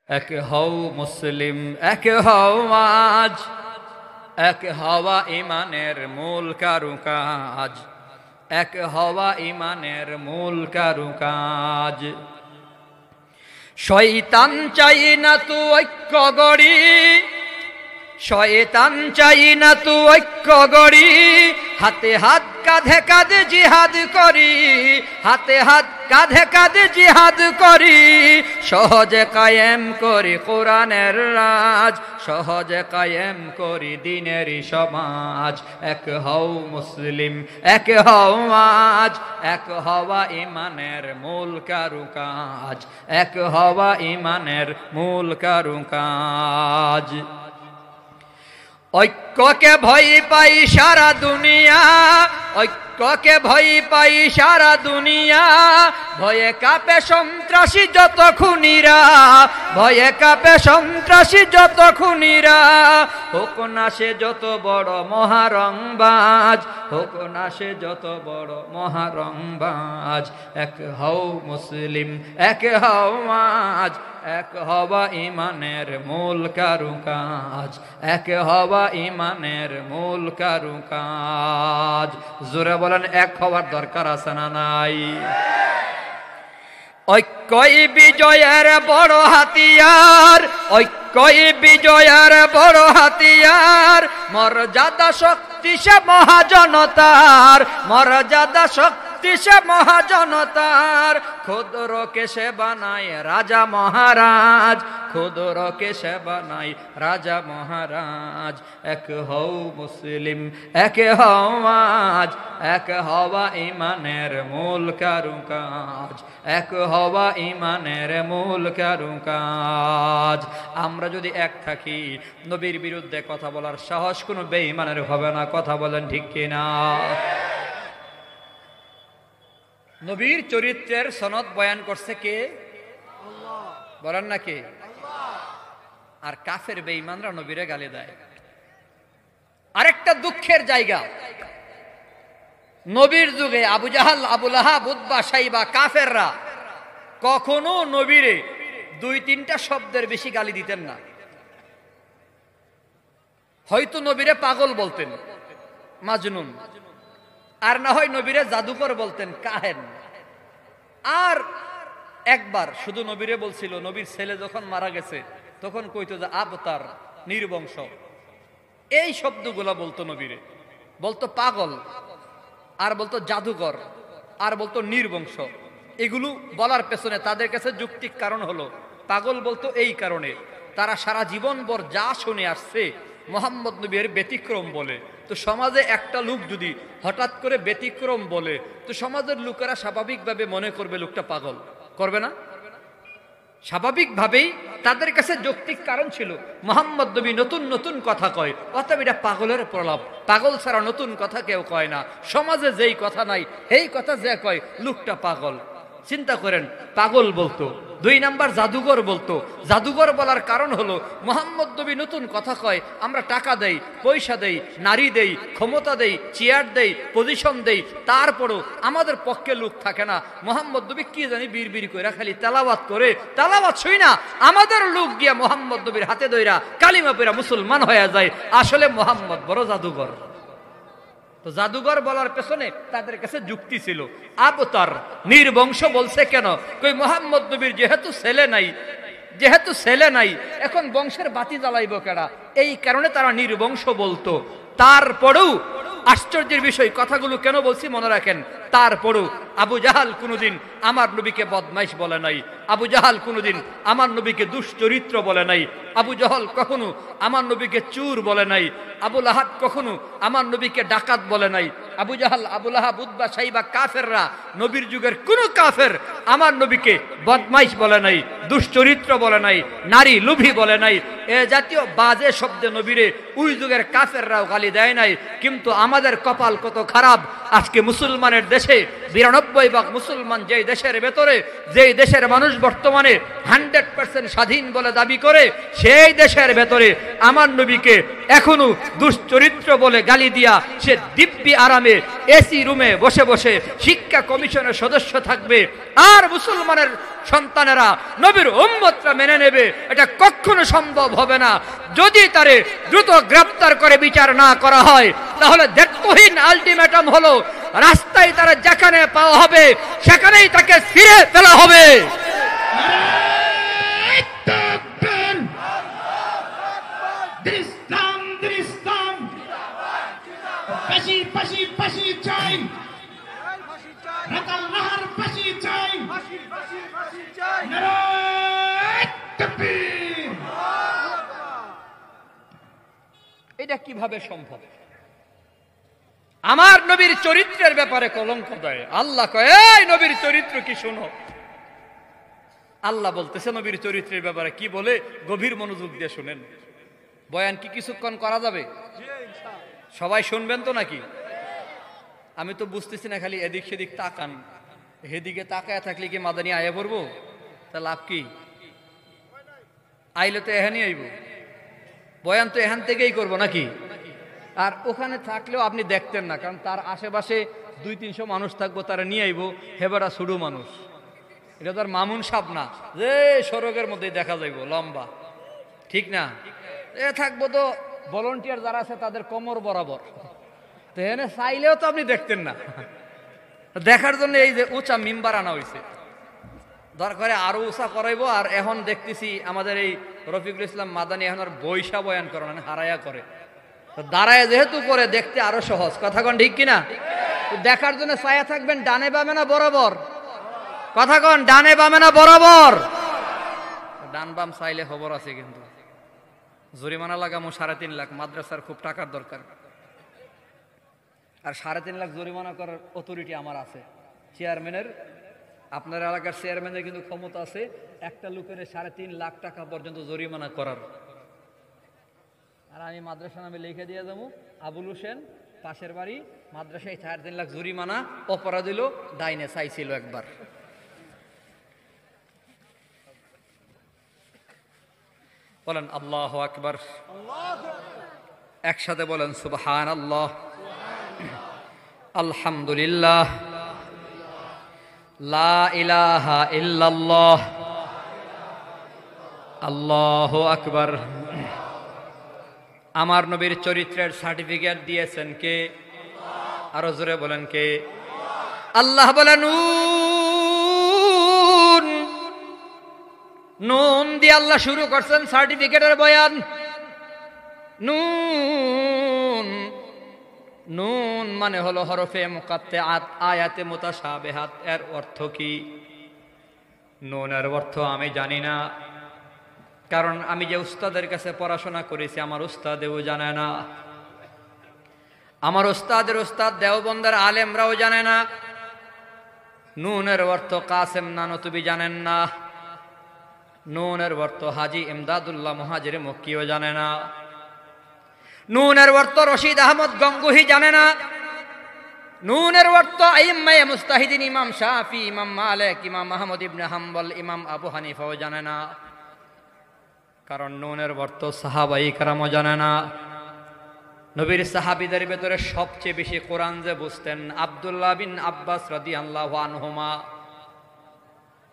এক হও মুসলিম, এক হও আজ, এক হওয়া ইমানের মূল কারুকাজ, এক হওয়া ইমানের মূল কারুকাজ। শয়তান চাই না তু ঐক্য গড়ি, শয়তান চাই না তু ঐক্য গড়ি, হাতে হাত কাঁধে কাঁধে জিহাদ করি, হাতে হাত কাঁধে কাঁধে জিহাদ করি, সহজে কায়েম করি কোরআনের রাজ, সহজে কায়েম করি দ্বীনেরই সমাজ। এক হও মুসলিম, এক হও আজ, এক হওয়া ইমানের মূল কারুকাজ, এক হওয়া ইমানের মূল কারুকাজ। ঐক্যকে ভয় পাই সারা দুনিয়া, ঐক্যকে ভয় পাই সারা দুনিয়া, ভয়ে কাঁপে সন্ত্রাসী যত খুনিরা, ভয়ে কাঁপে সন্ত্রাসী যত খুনিরা, হোক না সে যত বড় মহারংবাজ, হোক না সে যত বড় মহারংবাজ। এক হও মুসলিম, এক হও আজ, এক হওয়া ইমানের মূল কারুকাজ, এক হওয়া ইমানের মূল কারুকাজ। জোরে বলেন, এক হওয়ার দরকার আছে না নাই? ঐক্যই বিজয়ের বড় হাতিয়ার, ঐক্যই বিজয়ের বড় হাতিয়ার, মর্যাদা শক্তি সে মহাজনতার, মর্যাদা শক্তি সে মহাজনতার, ক্ষুদ্রকে সে বানায় রাজা মহারাজ, ক্ষুদ্রকে সে বানায় রাজা মহারাজ। এক হও মুসলিম, এক হও আজ, এক হওয়া ইমানের মূল কারুকাজ, এক হওয়া ইমানের মূল কারুকাজ। আমরা যদি এক থাকি, নবীর বিরুদ্ধে কথা বলার সাহস কোনো বেঈমানের হবে না। কথা বলেন ঠিক কিনা? নবীর চরিত্রের সনদ বয়ান করছে কে? বলেন না কে? আর কাফের বেঈমানরা নবীরে গালি দেয়। আরেকটা দুঃখের জায়গা, নবীর যুগে আবু জাহাল, আবু লাহাব, উতবা, শাইবা কাফেররা কখনো নবীরে দুই তিনটা শব্দের বেশি গালি দিতেন না। হয়তো নবীরে পাগল বলতেন, মাজনুন, আর না হয় নবীরে জাদুকর বলতেন, কাহেন। আর একবার শুধু নবীরে বলছিল, নবীর ছেলে যখন মারা গেছে তখন কইতো যে আবতার, নির্বংশ, এই শব্দগুলো বলতো নবীরে। বলতো পাগল, আর বলতো জাদুকর, আর বলতো নির্বংশ। এগুলো বলার পেছনে তাদের কাছে যৌক্তিক কারণ হলো, পাগল বলতো এই কারণে, তারা সারা জীবন ভর যা শুনে আসছে মোহাম্মদ নবীর ব্যতিক্রম বলে। তো সমাজে একটা লোক যদি হঠাৎ করে ব্যতিক্রম বলে, তো সমাজের লোকেরা স্বাভাবিকভাবে মনে করবে লোকটা পাগল, করবে না? স্বাভাবিকভাবেই তাদের কাছে যৌক্তিক কারণ ছিল, মোহাম্মদ নবী নতুন নতুন কথা কয়, অতএব এটা পাগলের প্রলাপ, পাগল ছাড়া নতুন কথা কেউ কয় না। সমাজে যেই কথা নাই এই কথা যে কয়, লোকটা পাগল। চিন্তা করেন, পাগল বলতো। দুই নাম্বার জাদুঘর বলতো। জাদুঘর বলার কারণ হলো মোহাম্মদ নবী নতুন কথা কয়, আমরা টাকা দেই, পয়সা দেই, নারী দেই, ক্ষমতা দেই, চেয়ার দেই, পজিশন দেই, তারপরও আমাদের পক্ষে লোক থাকে না। মোহাম্মদ নবী কি জানি বিড়বিড় কইরা খালি তেলাওয়াত করে, তেলাওয়াত শুই না আমাদের লোক গিয়া মোহাম্মদ নবীর হাতে ধইরা কালিমা পড়া মুসলমান হয়ে যায়। আসলে মোহাম্মদ বড় জাদুঘর। তো জাদুঘর বলার পেছনে তাদের কাছে যুক্তি ছিল। আবতার, নির্বংশ বলছে কেন? কই মোহাম্মদ নবীর যেহেতু ছেলে নাই, যেহেতু ছেলে নাই, এখন বংশের বাতি জ্বালাইব কেডা? এই কারণে তারা নির্বংশ বলতো। তারপরেও আশ্চর্যের বিষয়, কথাগুলো কেন বলছি মনে রাখেন, তারপরেও আবু জাহাল কোনোদিন আমার নবীকে বদমাইশ বলে নাই, আবু জাহাল কোনোদিন আমার নবীকে দুশ্চরিত্র বলে নাই, আবু জাহাল কখনো আমার নবীকে চুর বলে নাই, আবু লাহাব কখনো আমার নবীকে ডাকাত বলে নাই। আবু জাহাল, আবু লাহাব, উতবা, শাইবা কাফেররা, নবীর যুগের কোন কাফের আমার নবীকে বদমাইশ বলে নাই, দুশ্চরিত্র বলে নাই, নারী লোভী বলে নাই। এ জাতীয় বাজে শব্দে নবীরে ওই যুগের কাফেররাও গালি দেয় নাই। কিন্তু আমাদের কপাল কত খারাপ, আজকে মুসলমানের দেশে 92% মুসলমান যেই দেশের ভেতরে, যেই দেশের মানুষ বর্তমানে 100% স্বাধীন বলে দাবি করে, সেই দেশের ভেতরে আমার নবীকে এখনো দুশ্চরিত্র বলে গালি দিয়া সে দিব্যি আরামে এসি রুমে বসে বসে শিক্ষা কমিশনের সদস্য থাকবে, আর মুসলমানের সন্তানেরা নবীর উম্মতরা মেনে নেবে, এটা কখনো সম্ভব হবে না। যদি তারে দ্রুত গ্রেফতার করে বিচার না করা হয়, তাহলে দায়িত্বহীন আলটিমেটাম হলো রাস্তায় তারা যেখানে পাওয়া হবে সেখানেই তাকে ফিরে ফেলা হবে। এটা কিভাবে সম্ভব? আমার নবীর চরিত্রের ব্যাপারে কলঙ্ক দেয়। আল্লাহ কয়, এই নবীর চরিত্র কি শোনো। আল্লাহ বলতেছে নবীর চরিত্রের ব্যাপারে কি বলে, গভীর মনোযোগ দিয়ে শুনেন। বয়ান কি কিছুক্ষণ করা যাবে? সবাই শুনবেন তো নাকি? আমি তো বুঝতেছি না, খালি এদিক সেদিক তাকান। এদিকে তাকায় থাকলে কি মাদানি আয়া পড়বো? তা লাভ কি? আইলে তো এখানেই আইব, বয়ান তো এখান থেকেই করবো নাকি? আর ওখানে থাকলেও আপনি দেখতেন না, কারণ তার আশেপাশে 200-300 মানুষ থাকবো, তারা নিয়ে আইব। হেবারা ছোট মানুষ, এটা তো আর মামুন সাপ না যে সড়কের মধ্যে দেখা যাইব লম্বা, ঠিক না? এ থাকবো তো ভলেন্টিয়ার যারা আছে তাদের কোমর বরাবর, তো এখানে চাইলেও তো আপনি দেখতেন না। দেখার জন্য এই যে উঁচা মিম্বার আনা হয়েছে, দরকারে আরো উঁচা করাইবো। আর এখন দেখতেছি আমাদের এই রফিকুল ইসলাম মাদানী এখন আর বৈশা বয়ান করে না, হারায়া করে। দাঁড়ায় যেহেতু করে দেখতে আরো সহজ, কথা কন ঠিক কিনা? দেখার জন্য ছায়া থাকবেন ডানে বামে না বরাবর? কথা কন, ডানে বামে না বরাবর? ডান বাম চাইলে খবর আছে, কিন্তু জরিমানা লাগামো 3.5 লাখ। মাদ্রাসার খুব টাকার দরকার, আর 3.5 লাখ জরিমানা করার অথরিটি আমার আছে। চেয়ারম্যানের, আপনার এলাকার চেয়ারম্যানের কিন্তু ক্ষমতা আছে একটা লোকের 3.5 লাখ টাকা পর্যন্ত জরিমানা করার। আর আমি মাদ্রাসা নামে লিখে দিয়ে যাবো, আবুল হোসেন পাশের বাড়ি, মাদ্রাসায় 3.5 লাখ জরিমানা, অপরাধ দিল, ডাইনে চাইছিল একবার। বলেন আল্লাহু আকবার, একসাথে বলেন সুবহানাল্লাহ, আলহামদুলিল্লাহ, লা ইলাহা ইল্লাল্লাহ, আল্লাহু আকবার। আমার নবীর চরিত্রের সার্টিফিকেট দিয়েছেন কে? আরো জোরে বলেন কে? আল্লাহ বলেন নুন, নুন দিয়ে আল্লাহ শুরু করছেন সার্টিফিকেটের বয়ান। নুন, নুন মানে হলো হরফে মুকাত্তাআত, আয়াতে মুতাশাবিহাত। এর অর্থ কি? নুনের অর্থ আমি জানি না, কারণ আমি যে উস্তাদের কাছে পড়াশোনা করেছি আমার উস্তাদেও জানে না, আমার উস্তাদের উস্তাদ দেওবন্দের আলেমরাও জানে না। নুনের অর্থ কাসেম নানতুবি জানেন না, নুনের অর্থ হাজি ইমদাদুল্লাহ মুহাজির মক্কিও জানে না, নুনের অর্থ রশিদ আহমদ গঙ্গুহি জানে না, নুনের অর্থ আইম্মায়ে মুস্তাহিদিন ইমাম শাফি, ইমাম মালিক, ইমাম আহমদ ইবনে হাম্বল, ইমাম আবু হানিফাও জানে না। কারণ নুনের অর্থ সাহাবায়ে কেরামও জানে না। নবীর সাহাবীদের ভেতরে সবচেয়ে বেশি কোরআন যে বুঝতেন আব্দুল্লাহ বিন আব্বাস রাদিয়াল্লাহু আনহুমা,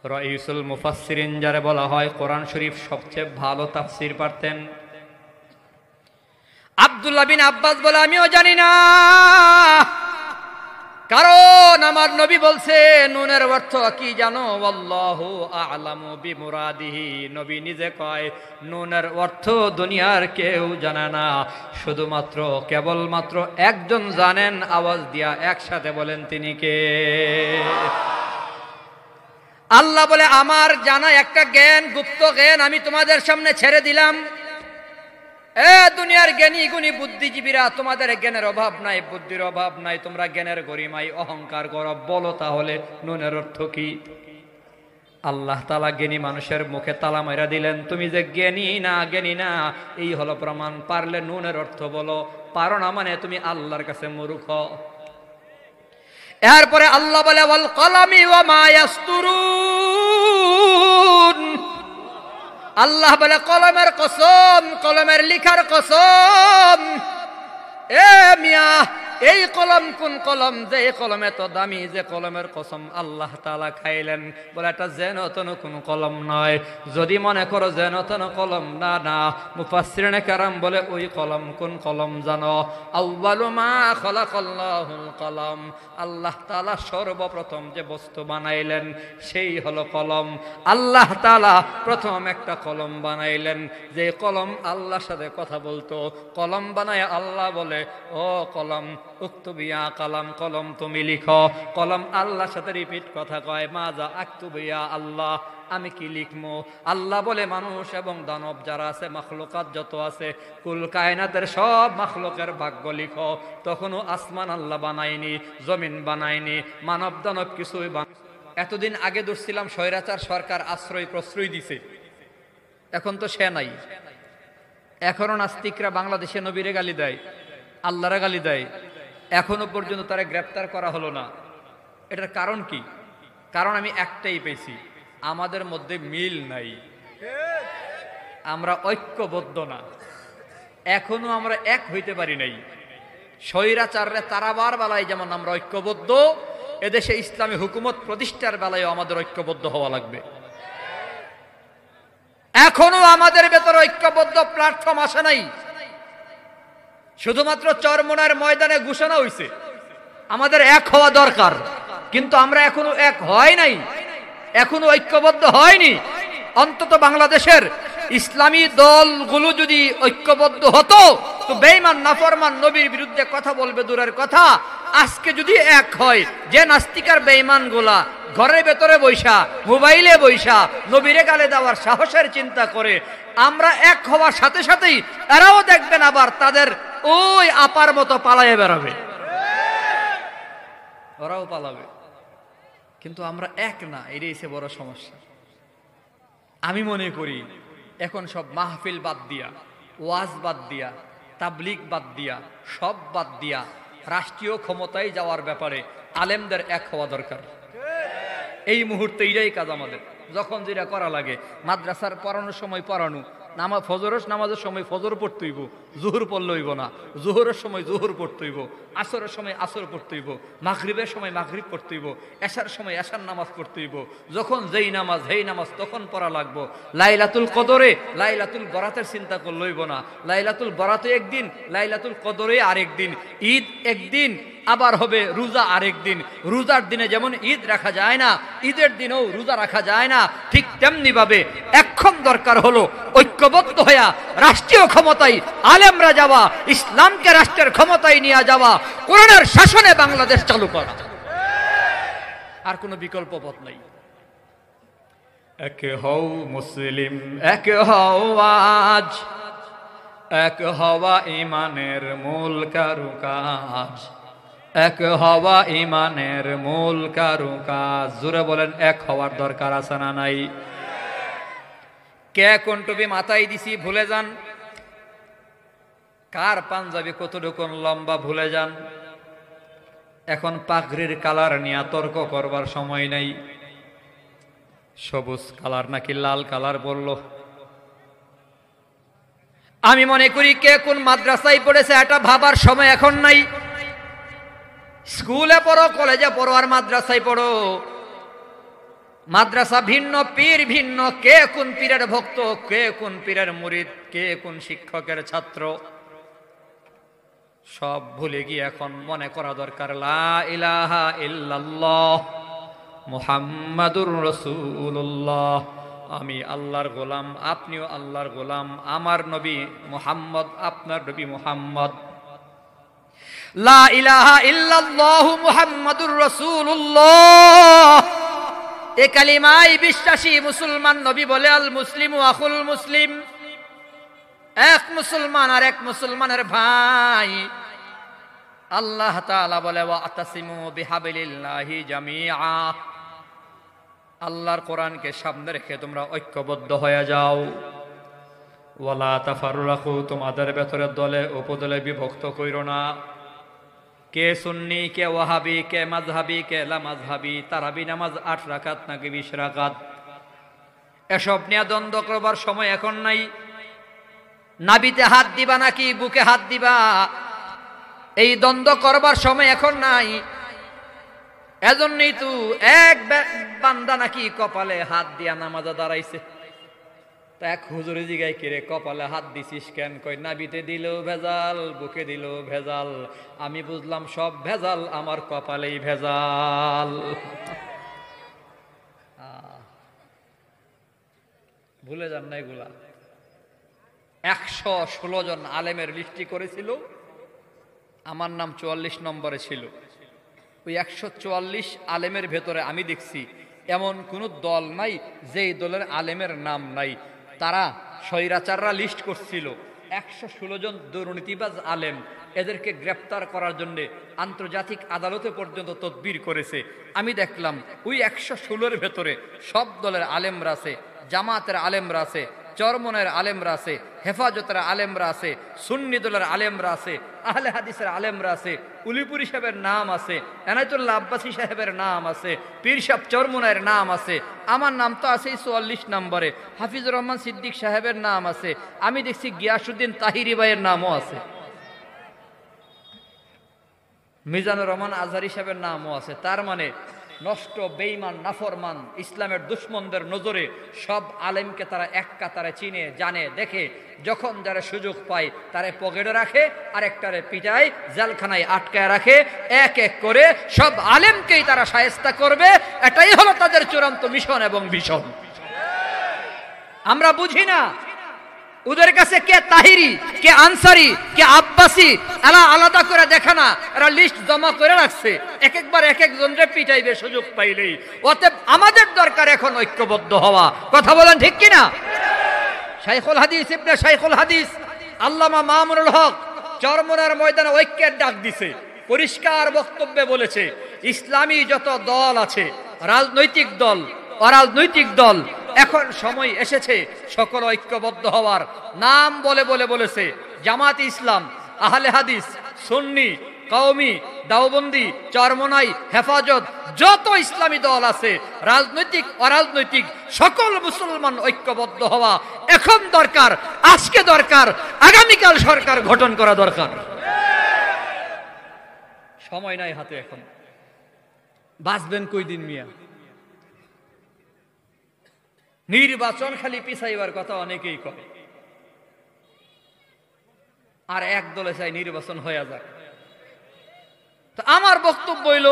রাইসুল মুফাসসিরিন যারে বলা হয়, কোরআন শরীফ সবচেয়ে ভালো তাফসীর পারতেন। আব্দুল্লাহ বিন আব্বাস বলে আমিও জানি না, কারণ আমার নবী বলছে নুনের অর্থ কি জানো? আল্লাহু আ'লামু বিমুরাদিহি। নবী নিজে কয় নুনের অর্থ দুনিয়ার কেউ জানে না, শুধুমাত্র কেবলমাত্র একজন জানেন। আওয়াজ দিয়া একসাথে বলেন তিনি কে? আল্লাহ বলে আমার জানা একটা জ্ঞান, গুপ্ত জ্ঞান আমি তোমাদের সামনে ছেড়ে দিলাম। এ দুনিয়ার জ্ঞানী গুণী বুদ্ধিজীবীরা, তোমাদের জ্ঞানের অভাব নাই, বুদ্ধির অভাব নাই, তোমরা জ্ঞানের গরিমায় অহংকার করো। বলো তাহলে নুনের অর্থ কি? আল্লাহ তাআলা জ্ঞানী মানুষের মুখে তালা মাইরা দিলেন, তুমি যে জ্ঞানী না, জ্ঞানী না, এই হলো প্রমাণ। পারলে নুনের অর্থ বলো, পারো না মানে তুমি আল্লাহর কাছে মূর্খ। এরপরে আল্লাহ বলে ওয়াল কলামি ওয়া মা ইয়াসতুরুন, আল্লাহ বলে কলমের কসম, কলমের লিখার কসম। এ মিয়া, এই কলম কোন কলম? যে কলমে তো দামি, যে কলমের কসম আল্লাহ তাআলা খাইলেন। বলে এটা যেন তেন কোন কলম নয়। যদি মনে করো যেন তেন কলম, না না, মুফাসসিরিনে কেরাম বলে ওই কলম কোন কলম জানো? আউয়ালু মা খালাকাল্লাহুল কলম, আল্লাহ তাআলা সর্বপ্রথম যে বস্তু বানাইলেন সেই হলো কলম। আল্লাহ তাআলা প্রথম একটা কলম বানাইলেন, যে কলম আল্লাহর সাথে কথা বলতো। কলম বানায় আল্লাহ বলে, ও কলম উক্তুবিয়া কালাম, কলম তুমি লিখো। কলম আল্লাহর সাথে রিপিট কথা কয়, মাজা আক্তুবিয়া আল্লাহ, আমি কি লিখবো? আল্লাহ বলে মানুষ এবং দানব যারা আছে, মাখলুকাত যত আছে, কুল কায়নাতের সব মাখলুকের ভাগ্য লিখো। তখনও আসমান আল্লাহ বানায়নি, জমিন বানায়নি, মানব দানব কিছুই এতদিন আগে ধরছিলাম স্বৈরাচার সরকার আশ্রয় প্রশ্রয় দিছে, এখন তো সে নাই। এখনো নাস্তিকরা বাংলাদেশে নবীরে গালি দেয়, আল্লাহরে গালি দেয়, এখনো পর্যন্ত তারা গ্রেপ্তার করা হলো না। এটার কারণ কি? কারণ আমি একটাই পেয়েছি, আমাদের মধ্যে মিল নাই, আমরা ঐক্যবদ্ধ না, এখনো আমরা এক হইতে পারি নাই। স্বৈরাচাররে তারাবার বেলায় যেমন আমরা ঐক্যবদ্ধ, এদেশে ইসলামী হুকুমত প্রতিষ্ঠার বেলায় আমাদের ঐক্যবদ্ধ হওয়া লাগবে। এখনো আমাদের ভেতরে ঐক্যবদ্ধ প্ল্যাটফর্ম আসে নাই, শুধুমাত্র চরমোনার ময়দানে ঘোষণা হইছে আমাদের এক হওয়া দরকার, কিন্তু আমরা এখনো এক হয় নাই, এখনো ঐক্যবদ্ধ হয়নি। অন্তত বাংলাদেশের ইসলামী দলগুলো যদি ঐক্যবদ্ধ হতো, তো বেঈমান নাফরমান নবীর বিরুদ্ধে কথা বলবে দূরের কথা, আজকে যদি এক হয়, যে নাস্তিকার বেঈমান গুলা ঘরের ভেতরে বৈশা, মোবাইলে বৈশা নবীরে গালে দেওয়ার সাহসের চিন্তা করে, আমরা এক হওয়ার সাথে সাথেই এরাও দেখবেন আবার তাদের ওই আপার মতো পালায়ে বেরোবে, ওরাও পালাবে। কিন্তু আমরা এক না, এটাই হচ্ছে বড় সমস্যা। আমি মনে করি এখন সব মাহফিল বাদ দিয়া, ওয়াজ বাদ দিয়া, তাবলিগ বাদ দিয়া, সব বাদ দিয়া রাষ্ট্রীয় ক্ষমতায় যাওয়ার ব্যাপারে আলেমদের এক হওয়া দরকার। এই মুহূর্তে এটাই কাজ আমাদের। যখন যেটা করা লাগে, মাদ্রাসার পড়ানোর সময় পড়ানো, নামাজের সময় ফজর পড়তে হইব, জোহর পড়লে হইব না, জোহরের সময় জোহর পড়তে হইব, আসরের সময় আসর পড়তে হইব, মাগরিবের সময় মাগরিব পড়তে হইব, এশার সময় এশার নামাজ পড়তে হইব। যখন যেই নামাজ তখন পড়া লাগবো। লাইলাতুল কদরে, লাইলাতুল বরাতের চিন্তা করলে হইব না। লাইলাতুল বরাতে একদিন, লাইলাতুল কদরে আরেক দিন, ঈদ একদিন, আবার হবে রোজা আরেক দিন। রোজার দিনে যেমন ঈদ রাখা যায় না, ঈদের দিনেও রোজা রাখা যায় না, ঠিক তেমনি ভাবে এখন দরকার হলো ঐক্যবদ্ধ হইয়া রাষ্ট্রীয় ক্ষমতায় আলেমরা যাওয়া, ইসলামকে রাষ্ট্রের ক্ষমতায় নিয়ে যাওয়া, কোরআনের শাসনে বাংলাদেশ চালু করা, আর কোনো বিকল্প পথ নাই। এক হও মুসলিম, এক হও আজ, এক হওয়া ইমানের মূল কারুকাজ, এক হওয়া ইমানের মূল কারুকাজ। জোরে বলেন, এক হওয়ার দরকার আছে না নাই? কে কোন টুপি মাথায় দিছি ভুলে যান, কার পাঞ্জাবি কতটুকু লম্বা ভুলে যান। এখন পাগড়ির কালার নিয়ে তর্ক করবার সময় নাই। সবুজ কালার নাকি লাল কালার বলল। আমি মনে করি কে কোন মাদ্রাসায় পড়েছে এটা ভাবার সময় এখন নাই। স্কুলে পড়ো, কলেজে পড়ো আর মাদ্রাসায় পড়ো, মাদ্রাসা ভিন্ন, পীর ভিন্ন, কে কোন পীরের ভক্ত, কে কোন পীরের মুরিদ, কে কোন শিক্ষকের ছাত্র, সব ভুলে গিয়ে এখন মনে করা দরকার লা ইলাহা ইল্লাল্লাহ মুহাম্মাদুর রাসূলুল্লাহ। আমি আল্লাহর গোলাম, আপনিও আল্লাহর গোলাম, আমার নবী মুহাম্মদ, আপনার নবী মুহাম্মদ। লা ইলাহা ইল্লাল্লাহু মুহাম্মাদুর রাসূলুল্লাহ, এই কালিমায় বিশ্বাসী মুসলমান। নবী বলে আল মুসলিমু আখুল মুসলিম, এক মুসলমান আর এক মুসলমানের ভাই। আল্লাহ তাআলা বলে ওয়াতাসিমু বিহাবিলিল্লাহি জামিআ, আল্লাহর কোরআনকে সামনে রেখে তোমরা ঐক্যবদ্ধ হয়ে যাও। ওয়ালা তাফাররাকু, তোমাদের ভেতরে দলে উপদলে বিভক্ত কইরো না। কে সুন্নি, কে ওয়াহাবি, কে মাযহাবি, কে লা মাযহাবি, তারাবি নামাজ 8 রাকাত নাকি 20 রাকাত, এসব নিয়ে দ্বন্দ্ব করবার সময় এখন নাই। নাবিতে হাত দিবা নাকি বুকে হাত দিবা, এই দ্বন্দ্ব করবার সময় এখন নাই। এজন্যই তো এক বান্দা নাকি কপালে হাত দিয়া নামাজে দাঁড়াইছে। তা এক হুজুরে জিগায়, কিরে কপালে হাত দিছিস কেন? কই নাবিতে দিলেও ভেজাল, বুকে দিলেও ভেজাল। আমি বুঝলাম সব ভেজাল আমার কপালেই ভেজাল। ভুলে যান না এগুলা। 116 জন আলেমের লিস্টি করেছিল, আমার নাম 44 নম্বরে ছিল। ওই 144 আলেমের ভেতরে আমি দেখছি এমন কোন দল নাই যেই দলের আলেমের নাম নাই। তারা স্বৈরাচাররা লিস্ট করছিল 116 জন দুর্নীতিবাজ আলেম, এদেরকে গ্রেপ্তার করার জন্য আন্তর্জাতিক আদালতে পর্যন্ত তদবির করেছে। আমি দেখলাম ওই 116-এর ভেতরে সব দলের আলেমরা আছে, জামাতের আলেমরা আছে, চরমনের আলেমরা আছে, হেফাজতের আলেমরা আছে, সুন্নি দলের আলেমরা আছে, আহলে হাদিসের আলেমরা আছে, উলিপুরি সাহেবের নাম আছে, এনায়েতুল্লাহ আব্বাসী সাহেবের নাম আছে, পীর সাহেব চরমনের নাম আছে, আমার নাম তো আছে 44 নম্বরে, হাফিজুর রহমান সিদ্দিক সাহেবের নাম আছে, আমি দেখছি গিয়াসউদ্দিন তাহিরি ভাইয়ের নামও আছে, মিজানুর রহমান আজহারি সাহেবের নামও আছে। তার মানে নষ্ট, বেঈমান, নাফরমান, ইসলামের দুশ্মনদের নজরে সব আলেমকে তারা এক কাতারে চিনে, জানে, দেখে। যখন যারা সুযোগ পায় তারে পকেটে রাখে, আরেকটারে পিটায়, জেলখানায় আটকায় রাখে। এক এক করে সব আলেমকেই তারা শায়েস্তা করবে। এটাই হলো তাদের চূড়ান্ত মিশন এবং ভিশন। আমরা বুঝি না ওদের কাছে কে তাহিরি, কে আনসারি, কে আব্বাসী, এরা আলাদা করে দেখে না, এরা লিস্ট জমা করে রাখছে। এক একবার এক একজনরে পিটাইবে সুযোগ পাইলেই। অতএব আমাদের দরকার এখন ঐক্যবদ্ধ হওয়া। কথা বলেন ঠিক কিনা? শাইখুল হাদিস ইবনে শাইখুল হাদিস আল্লামা মামুনুল হক চরমনার ময়দানে ঐক্যের ডাক দিছে, পরিষ্কার বক্তব্যে বলেছে ইসলামী যত দল আছে, রাজনৈতিক দল, অরাজনৈতিক দল, এখন সময় এসেছে সকল ঐক্যবদ্ধ হওয়ার। নাম বলে বলে বলেছে জামাত ইসলাম, আহলে হাদিস, সুন্নি, কওমি, দাওবন্দি, চরমনাই, হেফাজত, যত ইসলামী দল আছে, রাজনৈতিক অরাজনৈতিক, সকল মুসলমান ঐক্যবদ্ধ হওয়া এখন দরকার, আজকে দরকার, আগামীকাল সরকার গঠন করা দরকার। সময় নাই হাতে এখন। বাঁচবেন কই দিন মিয়া? নির্বাচন খালি পিছাইবার কথা অনেকেই কয়, আর এক দলে চাই নির্বাচন হয়ে যাক। তো আমার বক্তব্য হইল,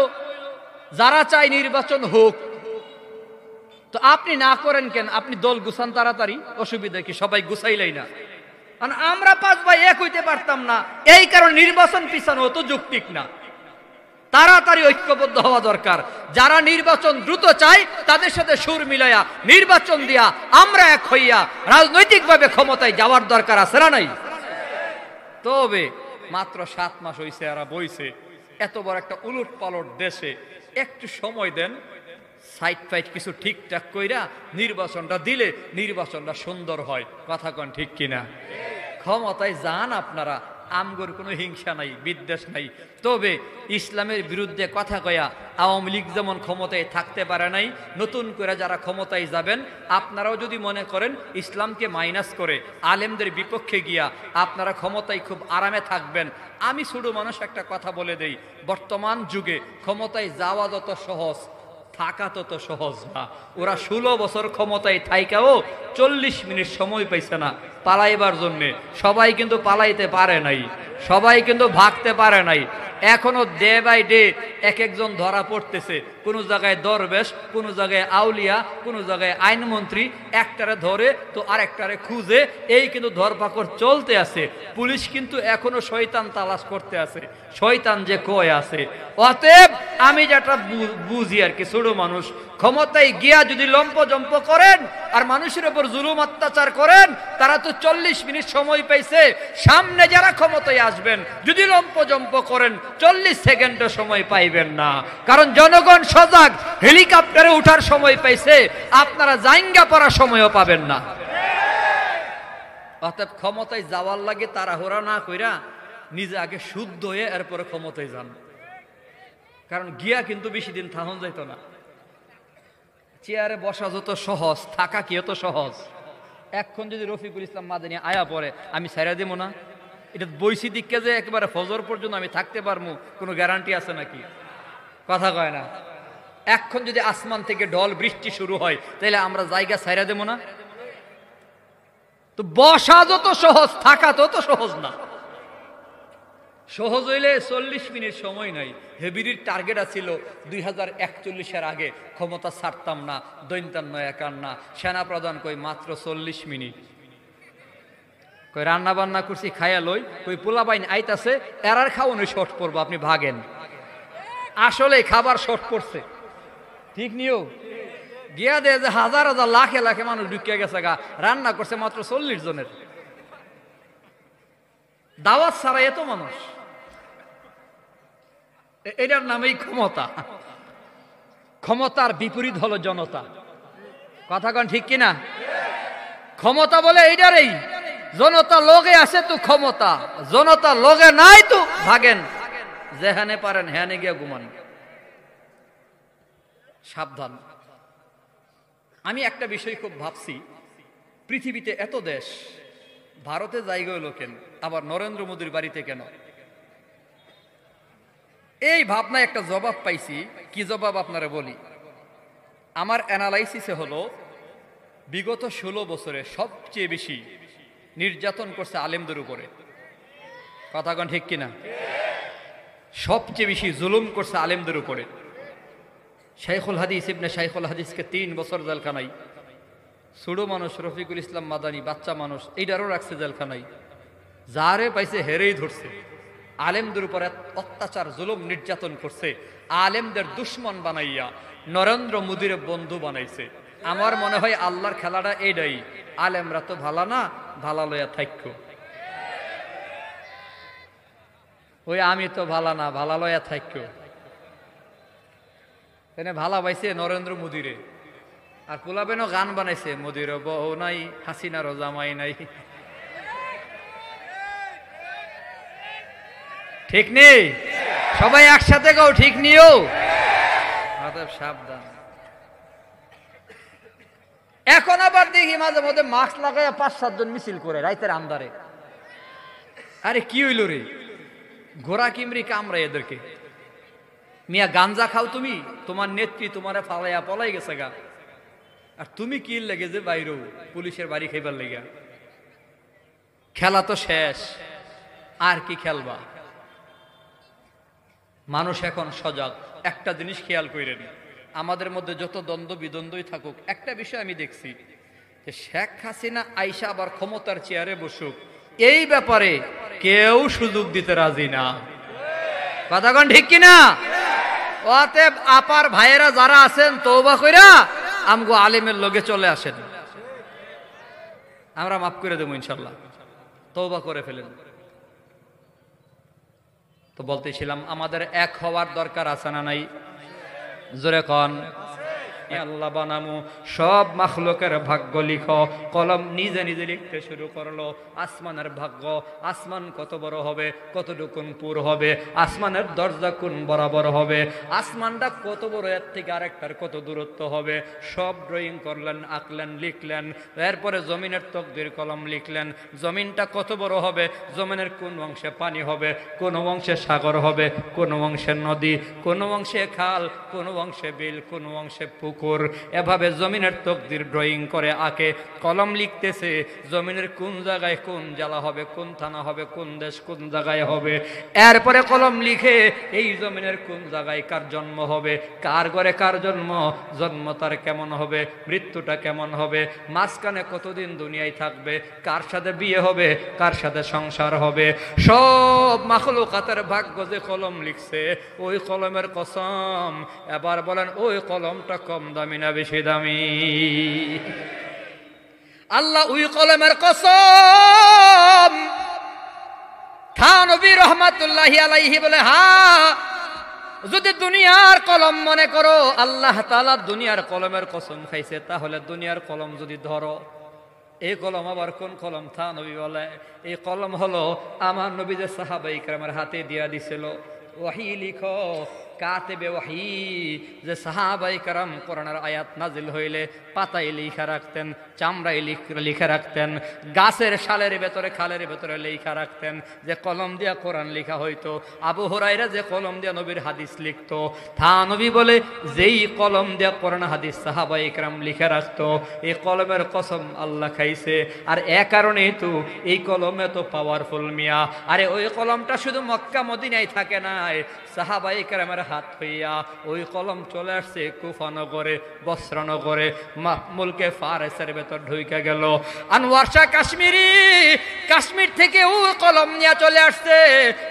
যারা চাই নির্বাচন হোক, তো আপনি না করেন কেন? আপনি দল গুছান তাড়াতাড়ি, অসুবিধা কি? সবাই গুছাইলেই না। কারণ আমরা 5 ভাই এক হইতে পারতাম না, এই কারণে নির্বাচন পিছানো তো যৌক্তিক না। তাড়াতাড়ি ঐক্যবদ্ধ হওয়া দরকার। যারা নির্বাচন দ্রুত চায় তাদের সাথে সুর মিলাইয়া নির্বাচন দিয়া আমরা এক হইয়া রাজনৈতিকভাবে ক্ষমতায় যাওয়ার দরকার আছে না নাই? তবে মাত্র 7 মাস হইছে, এরা বইছে এত বড় একটা উলট পালট দেশে, একটু সময় দেন, সাইড ফাইট কিছু ঠিকঠাক কইরা নির্বাচনটা দিলে নির্বাচনটা সুন্দর হয়। কথা কন ঠিক কিনা? ক্ষমতায় যান আপনারা, আমগর কোনো হিংসা নাই, বিদ্বেষ নাই। তবে ইসলামের বিরুদ্ধে কথা কয়া আওয়ামী লীগ যেমন ক্ষমতায় থাকতে পারে নাই, নতুন করে যারা ক্ষমতায় যাবেন আপনারাও যদি মনে করেন ইসলামকে মাইনাস করে আলেমদের বিপক্ষে গিয়া আপনারা ক্ষমতায় খুব আরামে থাকবেন, আমি ছোট মানুষ একটা কথা বলে দেই, বর্তমান যুগে ক্ষমতায় যাওয়া যত সহজ, থাকা তত সহজ না। ওরা 16 বছর ক্ষমতায় থাইকাও 40 মিনিট সময় পাইছে না পালাইবার জন্যে। সবাই কিন্তু পালাইতে পারে নাই, সবাই কিন্তু ভাগতে পারে নাই। এখনো ডে বাই ডে এক একজন ধরা পড়তেছে। কোন জায়গায় দরবেশ, কোন জায়গায় আউলিয়া, কোন জায়গায় আইনমন্ত্রী, একটারে ধরে তো আরেকটারে খুঁজে, এই কিন্তু ধরপাকড় চলতে আছে। পুলিশ কিন্তু এখনো শয়তান তালাশ করতে আছে, শয়তান যে কয় আছে। অতএব আমি যেটা বুঝি আর কি, ছোট মানুষ ক্ষমতায় গিয়া যদি লম্পজম্প করেন আর মানুষের উপর জুলুম অত্যাচার করেন, তারা তো 40 মিনিট সময় পাইছে। সামনে যারা ক্ষমতায় আসবেন যদি লম্পজম্প করেন 40 সেকেন্ডও সময় পাইবেন না। কারণ জনগণ সজাগ, হেলিকপ্টারে উঠার সময় পাইছে, আপনারা জাইঙ্গা পড়ার সময়ও পাবেন না। অর্থাৎ ক্ষমতায় যাওয়ার লাগে তাড়াহুড়া না কইরা নিজে আগে শুদ্ধ হয়ে এরপরে ক্ষমতায় যান। কারণ গিয়া কিন্তু বেশি দিন থাকুন যাইত না। চেয়ারে বসা যত সহজ, থাকা কি এত সহজ? এখন যদি রফিকুল ইসলাম মাদানী আয়া পরে, আমি ছাইরা দেবো না? এটা বৈশি দিককে যে একেবারে ফজর পর্যন্ত আমি থাকতে পারবো, কোনো গ্যারান্টি আছে নাকি? কথা কয় না। এখন যদি আসমান থেকে ঢল বৃষ্টি শুরু হয়, তাহলে আমরা জায়গা ছাইরা দেবো না? তো বসা যত সহজ, থাকা তত সহজ না। সহজ হইলে 40 মিনিট সময় নাই। হেবিরির টার্গেট ছিল 2041-এর আগে ক্ষমতা ছাড়তাম না, দৈন্তান্ন একান না। সেনা প্রধান কই মাত্র 40 মিনিট। কই রান্না বান্না করছি খাইয়া লই, কই পোলা বাইন আইতাছে, এরার খাওয়ানো শর্ট পড়বো, আপনি ভাগেন। আসলে খাবার শর্ট পড়ছে, ঠিক নিও। গিয়া দে যে হাজার হাজার লাখে লাখে মানুষ ঢুকিয়ে গেছে গা, রান্না করছে মাত্র 40 জনের। দাওয়াত ছাড়া এত মানুষ, এটার নামেই ক্ষমতা। ক্ষমতার বিপরীত হলো জনতা। কথা কন ঠিক কিনা? ক্ষমতা বলে এইটারই, জনতা লগে আছে তো ক্ষমতা, জনতা লগে নাই তো ভাগেন, যেখানে পারেন হ্যানে গিয়া ঘুমান। সাবধান। আমি একটা বিষয় খুব ভাবছি, পৃথিবীতে এত দেশ, ভারতে জায়গা হলো কেন, আবার নরেন্দ্র মোদীর বাড়িতে কেন? এই ভাবনায় একটা জবাব পাইছি। কি জবাব আপনারা বলি? আমার অ্যানালাইসিসে হলো, বিগত 16 বছরে সবচেয়ে বেশি নির্যাতন করছে আলেমদের উপরে। কথা কন ঠিক কিনা? সবচেয়ে বেশি জুলুম করছে আলেমদের উপরে। শাইখুল হাদিস ইবনে শাইখুল হাদিসকে 3 বছর জেলখানায়। ছোড়ো মানুষ রফিকুল ইসলাম মাদানী, বাচ্চা মানুষ, এইটারও রাখছে জেলখানায়। যারে পাইছে হেরেই ধরছে। আলেমদের উপর অত্যাচার জুলুম নির্যাতন করছে, আলেমদের দুশ্মন বানাইয়া নরেন্দ্র মোদীর বন্ধু বানাইছে। আমার মনে হয় আল্লাহর খেলাটা এইটাই, আলেমরা তো ভালা না, ভালা লইয়া থাইক্য। ওই আমি তো ভালা না, ভালা লইয়া থাইক্য। এনে ভালা পাইছে নরেন্দ্র মোদীরে। আর পোলাবেনও গান বানাইছে, মোদীরও বউ নাই, হাসিনারও জামাই নাই। ঠিক নেই? সবাই একসাথে গাও, ঠিক নিও। সাবধান। এখন আবার দেখি মাঝে মধ্যে মাস্ক লাগাইয়া 5-7 জন মিছিল করে রাইতের আন্ধারে। আরে কি হইল রে? ঘোড়া কিমরি কামড়াই এদেরকে। মিয়া গাঞ্জা খাও তুমি, তোমার নেত্রী তোমারে ফালাইয়া পলাই গেছে গা, আর তুমি কি লেগে যে বাইরেও পুলিশের বাড়ি খাইবার লেগা? খেলা তো শেষ, আর কি খেলবা? মানুষ এখন সজাগ। একটা জিনিস খেয়াল করেন, আমাদের মধ্যে যত দ্বন্দ্ব বিদ্বন্দ্বই থাকুক, একটা বিষয় আমি দেখছি যে শেখ হাসিনা আইসা আবার ক্ষমতার চেয়ারে বসুক, এই ব্যাপারে কেউ সুযোগ দিতে রাজি না। কথা কন ঠিক কিনা? অতএব আপার ভাইয়েরা যারা আছেন, তওবা কইরা আমগো আলেমের লগে চলে আসেন, আমরা মাফ করে দেবো ইনশাল্লাহ। তওবা করে ফেলেন। তো বলতেছিলাম, আমাদের এক হওয়ার দরকার আছে না নাই? জোরে কন। আল্লাহ বানামু সব মাখলুকের ভাগ্য লিখো। কলম নিজে নিজে লিখতে শুরু করলো। আসমানের ভাগ্য, আসমান কত বড় হবে, কতটুকুন পুর হবে, আসমানের দরজা কোন বরাবর হবে, আসমানটা কত বড়, এর থেকে আরেকটার কত দূরত্ব হবে, সব ড্রয়িং করলেন, আঁকলেন, লিখলেন। এরপরে জমিনের তকদির কলম লিখলেন, জমিনটা কত বড় হবে, জমিনের কোন অংশে পানি হবে, কোন অংশে সাগর হবে, কোন অংশে নদী, কোন অংশে খাল, কোন অংশে বিল, কোন অংশে পুকুর। এভাবে জমিনের তকদির ড্রয়িং করে আঁকে। কলম লিখতেছে জমিনের কোন জায়গায় কোন জেলা হবে, কোন থানা হবে, কোন দেশ কোন জায়গায় হবে। এরপরে কলম লিখে এই জমিনের কোন জায়গায় কার জন্ম হবে, কার ঘরে কার জন্ম, জন্ম তার কেমন হবে, মৃত্যুটা কেমন হবে, মাঝখানে কতদিন দুনিয়ায় থাকবে, কার সাথে বিয়ে হবে, কার সাথে সংসার হবে, সব মাখলুকাতের ভাগ্য যে কলম লিখছে, ওই কলমের কসম। এবার বলেন, ওই কলমটা কম দামি না বেশি দামি? আল্লাহ ওই কলমের কসম। থানবী রহমাতুল্লাহি আলাইহি বলে, হ্যাঁ, যদি দুনিয়ার কলম মনে করো আল্লাহ তাআলা দুনিয়ার কলমের কসম খাইছে, তাহলে দুনিয়ার কলম যদি ধরো, এই কলম আবার কোন কলম? থানবী বলে, এই কলম হলো আমার নবী যে সাহাবায়ে কেরামের হাতে দিয়া দিছিল, ওহী লিখো, কাতেবে ওহী যে সাহাবায়ে কেরাম কোরআনের আয়াত নাজিল হইলে পাতায় লিখা রাখতেন, চামড়ায় লিখা রাখতেন, গাছের শালের ভেতরে খালের ভেতরে লিখা রাখতেন, যে কলম দিয়া কোরআন লেখা হইতো। আবু হুরায়রা যে কলম দিয়া নবীর হাদিস লিখতো, থা নবী বলে যেই কলম দিয়া কোরআন হাদিস সাহাবায়ে কেরাম লিখা রাখতো, এই কলমের কসম আল্লাহ খাইছে। আর এ কারণেই তো এই কলম এত পাওয়ারফুল মিয়া। আরে ওই কলমটা শুধু মক্কা মদিনায় থাকে নাই, সাহাবায়ে কেরামের হাত হইয়া ওই কলম চলে আসছে কুফা নগরে, বসরা নগরে, মুলকে ফারেসের ভেতর ঢুকে গেল। আনোয়ার শাহ কাশ্মীরি কাশ্মীর থেকে ও কলম নিয়ে চলে আসছে,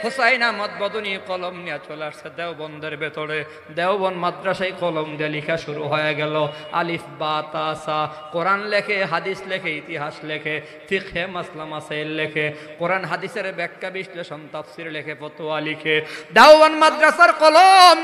হুসাইন আহমদ বদনী কলম নিয়ে চলে আসছে দেওবন্দের ভেতরে। দেওবন্দ মাদ্রাসায় কলম দিয়ে লেখা শুরু হয়ে গেল। আলিফ বা তা সা কোরআন লেখে, হাদিস লেখে, ইতিহাস লেখে, ফিকহে মাসলা মাসাইল লেখে, কোরআন হাদিসের ব্যাখ্যা বিশ্লেষণ তাফসীর লেখে, ফতোয়া লিখে। দেওবন্দ মাদ্রাসার কলম,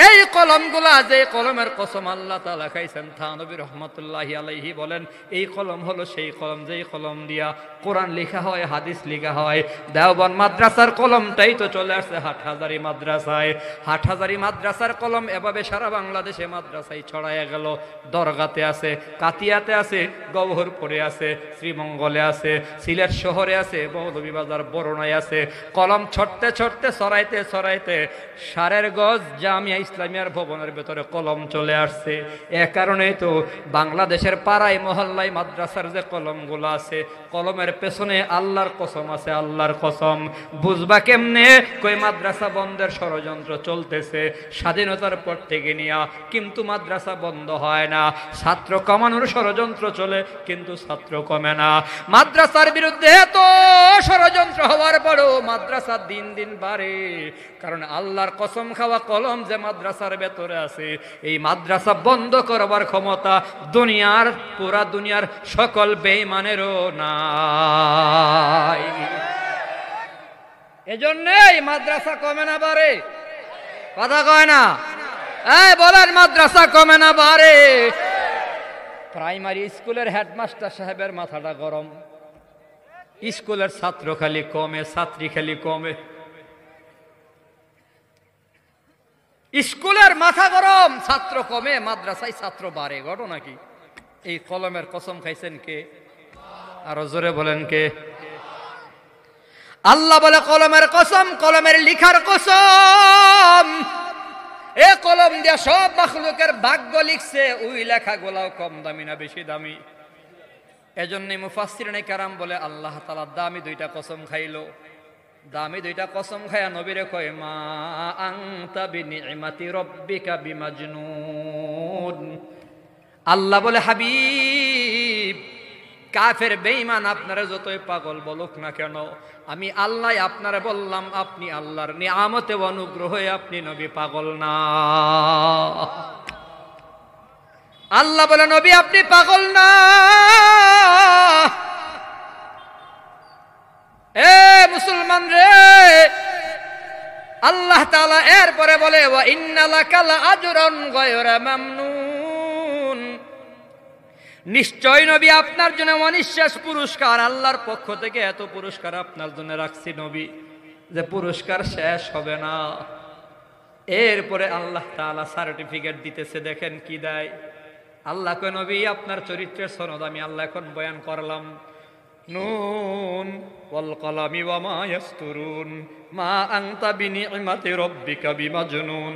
এই কলমগুলা যে কলমের কসম আল্লাহ তাআলা খাইছেন, থানবী রহমাতুল্লাহি আলাইহি বলেন এই কলম হলো সেই কলম যেই কলম দিয়া কোরআন লেখা হয়, হাদিস লেখা হয়। দেওবন্দ মাদ্রাসার কলমটাই তো চলে আসছে হাটহাজারী মাদ্রাসায়। হাটহাজারী মাদ্রাসার কলম এভাবে সারা বাংলাদেশে মাদ্রাসায় ছড়াইয়া গেল। দরগাতে আছে, কাতিয়াতে আছে, গওহরপুরে আছে, শ্রীমঙ্গলে আছে, সিলেট শহরে আছে, মৌলভীবাজার বরুণায় আছে। কলম ছড়তে ছড়তে ছড়াইতে ছড়াইতে সারের গজ জামিয়া ইসলামিয়ার ভবনের ভেতরে কলম চলে আসছে। এ কারণেই তো বাংলাদেশের পাড়ায় মহল্লায় মাদ্রাসার যে কলমগুলো আছে, কলমের পেছনে আল্লাহর কসম আছে, আল্লাহর কসম। বুঝবা কেমনে? কই মাদ্রাসা বন্ধের ষড়যন্ত্র চলতেছে স্বাধীনতার পর থেকে নিয়া, কিন্তু মাদ্রাসা বন্ধ হয় না। ছাত্র কমানোর ষড়যন্ত্র চলে, কিন্তু ছাত্র কমে না। মাদ্রাসার বিরুদ্ধে এত ষড়যন্ত্র হওয়ার পরও মাদ্রাসা দিন দিন বাড়ে, কারণ আল্লাহর কসম খাওয়া কলম যে মাদ্রাসার ভেতরে আছে, এই মাদ্রাসা বন্ধ করবার ক্ষমতা দুনিয়ার, পুরা দুনিয়ার সকল বেঈমানেরও নাই। এজন্যই মাদ্রাসা কমে না বাড়ে। কথা কয় না? এই বলেন মাদ্রাসা কমে না বাড়ে? প্রাইমারি স্কুলের হেডমাস্টার সাহেবের মাথাটা গরম, স্কুলের ছাত্র খালি কমে, ছাত্রী খালি কমে। স্কুলের মাথা গরম, ছাত্র কমে, মাদ্রাসায় ছাত্র বাড়ে। ঘটনা কি? এই কলমের কসম খাইছেন কে? আরো জোরে বলেন কে? আল্লাহ বলে কলমের কসম, কলমের লিখার কসম। এ কলম দিয়া সব মাখলুকের ভাগ্য লিখছে, ওই লেখাগুলাও কম দামি না বেশি দামি। এজন্য মুফাসসিরিনে কেরাম বলে আল্লাহ তাআলা দামি দুইটা কসম খাইলো। দামি দুইটা কসম খায়া নবীরে কয় মা আনতা বিনিমাতি রব্বিকা বিমাজনুন। আল্লাহ বলে হাবিব, কাফের বেঈমান আপনারা যতই পাগল বলুক না কেন, আমি আল্লাহ আপনারা বললাম আপনি আল্লাহর নিয়ামতে অনুগ্রহে আপনি নবী, পাগল না। আল্লাহ বলে নবী আপনি পাগল না। এ মুসলমান রে, আল্লাহ তাআলা এরপরে বলে ওয়া ইন্না লাকা লাআজরান গায়রা মামনুন, নিশ্চয় নবী আপনার জন্য অনিঃশেষ পুরস্কার, আল্লাহর পক্ষ থেকে এত পুরস্কার আপনার জন্য রাখছি নবী, যে পুরস্কার শেষ হবে না। এরপরে আল্লাহ তাআলা সার্টিফিকেট দিতেছে, দেখেন কি দেয়। আল্লাহ কয় নবী আপনার চরিত্রের সনদ আমি আল্লাহ এখন বয়ান করলাম। নুন ওয়াল কলামি ওয়া মা ইয়াসতুরুন মা আনতা বিনিমাতি রব্বিকা বিমাজনুন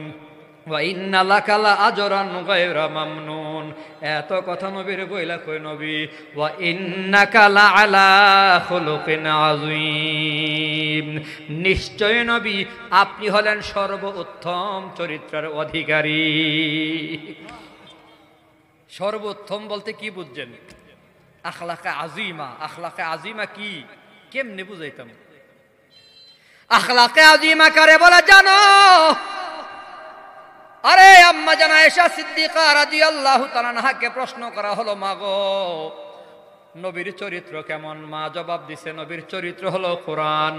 ওয়া ইন্না লাকা লাআজরান গায়রা মামনুন। এত কথা নবীর বইলা কই নবী ওয়া ইন্নাকা লাআলা খুলুকিন আযীম, নিশ্চয় নবী আপনি হলেন সর্বোত্তম চরিত্রের অধিকারী। সর্বোত্তম বলতে কি বুঝছেন? আখলাকে আজিমা। আখলাকে আজিমা কি, কেমনে বুঝাইতাম? আখলাকে আজিমা কারে বলে জানো? আরে আম্মা জানা আয়েশা সিদ্দিকা রাদিয়াল্লাহু তাআলা আনহাকে প্রশ্ন করা হলো, মা গো নবীর চরিত্র কেমন? মা জবাব দিছে নবীর চরিত্র হলো কোরআন।